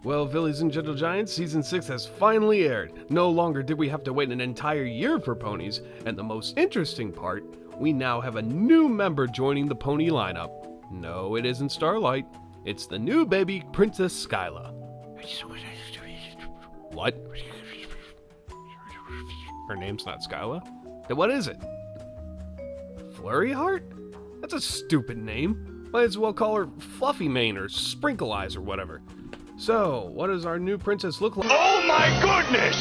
Well, Villies and Gentle Giants, Season 6 has finally aired. No longer did we have to wait an entire year for ponies, and the most interesting part, we now have a new member joining the pony lineup. No, it isn't Starlight. It's the new baby, Princess Skyla. What? Her name's not Skyla? Then what is it? Flurry Heart? That's a stupid name. Might as well call her Fluffy Mane or Sprinkle Eyes or whatever. So, what does our new princess look like? Oh my goodness!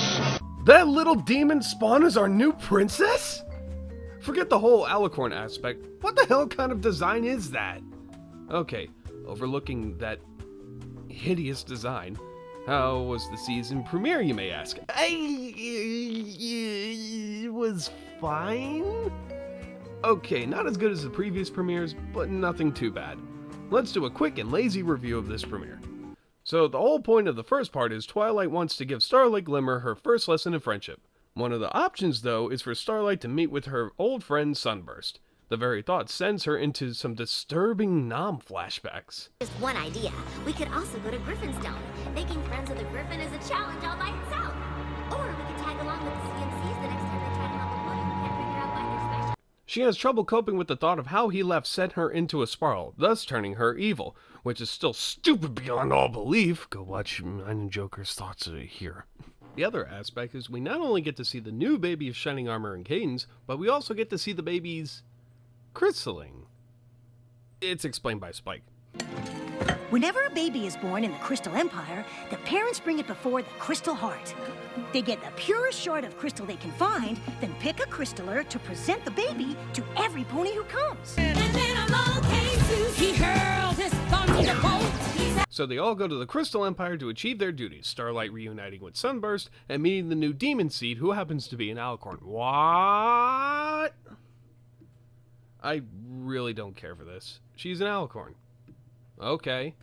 That little demon spawn is our new princess? Forget the whole alicorn aspect. What the hell kind of design is that? Okay, overlooking that hideous design, how was the season premiere, you may ask? It was fine? Okay, not as good as the previous premieres, but nothing too bad. Let's do a quick and lazy review of this premiere. So the whole point of the first part is Twilight wants to give Starlight Glimmer her first lesson in friendship. One of the options, though, is for Starlight to meet with her old friend Sunburst. The very thought sends her into some disturbing Nom flashbacks. Just one idea. We could also go to Griffinstone. Making friends with a griffin is a challenge all by itself. Or we could tag along with the CMCs the next time they try to help a pony who can't figure out why they're special. She has trouble coping with the thought of how he left sent her into a spiral, thus turning her evil, which is still stupid beyond all belief. Go watch mine and Joker's thoughts here. The other aspect is we not only get to see the new baby of Shining Armor and Cadence, but we also get to see the baby's crystalling. It's explained by Spike. Whenever a baby is born in the Crystal Empire, the parents bring it before the Crystal Heart. They get the purest shard of crystal they can find, then pick a crystaller to present the baby to every pony who comes. And then along came Susie. He hurled his thunderbolt. So they all go to the Crystal Empire to achieve their duties, Starlight reuniting with Sunburst and meeting the new Demon Seed, who happens to be an alicorn. What? I really don't care for this. She's an alicorn. Okay.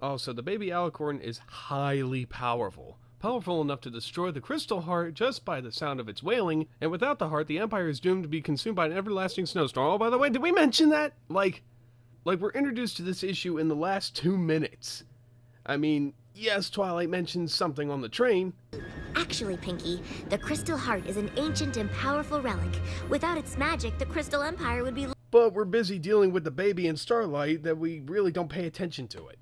Oh, so the baby alicorn is highly powerful. Powerful enough to destroy the Crystal Heart just by the sound of its wailing, and without the heart, the Empire is doomed to be consumed by an everlasting snowstorm. Oh, by the way, did we mention that? Like we're introduced to this issue in the last 2 minutes. I mean, yes, Twilight mentions something on the train. Actually, Pinky, the Crystal Heart is an ancient and powerful relic. Without its magic, the Crystal Empire would be... But we're busy dealing with the baby and Starlight that we really don't pay attention to it.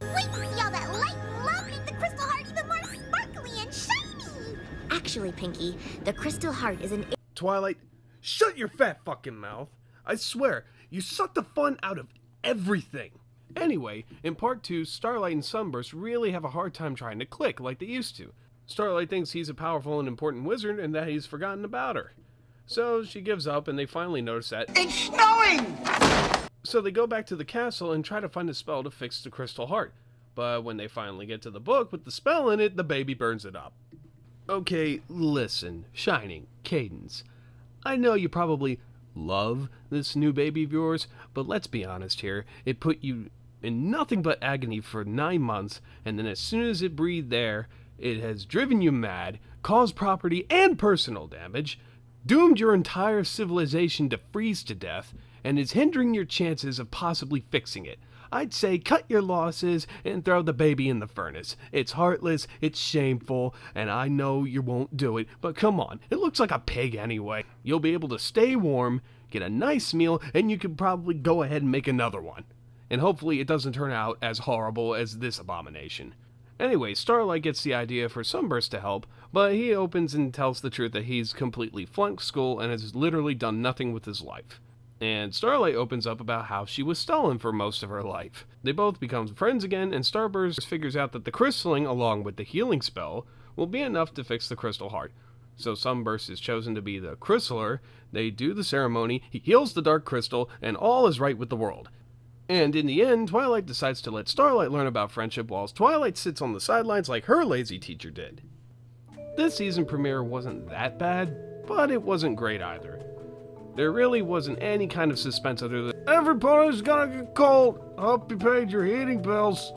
Wait to see all that light and love make the Crystal Heart even more sparkly and shiny! Actually, Pinky, the Crystal Heart is an... Twilight, shut your fat fucking mouth. I swear, you suck the fun out of everything. Anyway, in part 2, Starlight and Sunburst really have a hard time trying to click like they used to. Starlight thinks he's a powerful and important wizard and that he's forgotten about her. So she gives up and they finally notice that It's snowing! So they go back to the castle and try to find a spell to fix the Crystal Heart. But when they finally get to the book with the spell in it, the baby burns it up. Okay, listen, Shining, Cadence. I know you probably love this new baby of yours, but let's be honest here. It put you in nothing but agony for 9 months, and then as soon as it breathed air, it has driven you mad, caused property and personal damage, doomed your entire civilization to freeze to death, and is hindering your chances of possibly fixing it. I'd say cut your losses and throw the baby in the furnace. It's heartless, it's shameful, and I know you won't do it, but come on, it looks like a pig anyway. You'll be able to stay warm, get a nice meal, and you can probably go ahead and make another one. And hopefully it doesn't turn out as horrible as this abomination. Anyway, Starlight gets the idea for Sunburst to help, but he opens and tells the truth that he's completely flunked school and has literally done nothing with his life. And Starlight opens up about how she was stolen for most of her life. They both become friends again, and Starburst figures out that the crystalling, along with the healing spell, will be enough to fix the Crystal Heart. So Sunburst is chosen to be the crystaller, they do the ceremony, he heals the Dark Crystal, and all is right with the world. And in the end, Twilight decides to let Starlight learn about friendship whilst Twilight sits on the sidelines like her lazy teacher did. This season premiere wasn't that bad, but it wasn't great either. There really wasn't any kind of suspense other than, everybody's gonna get cold, hope you paid your heating bills.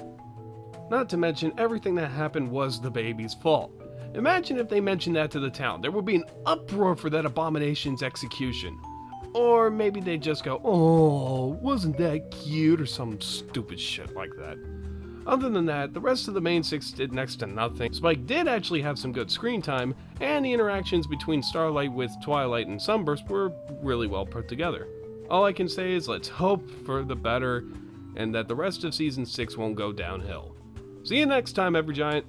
Not to mention, everything that happened was the baby's fault. Imagine if they mentioned that to the town. There would be an uproar for that abomination's execution. Or maybe they'd just go, oh, wasn't that cute, or some stupid shit like that. Other than that, the rest of the main six did next to nothing. Spike did actually have some good screen time, and the interactions between Starlight with Twilight and Sunburst were really well put together. All I can say is let's hope for the better, and that the rest of Season 6 won't go downhill. See you next time, Evergiant!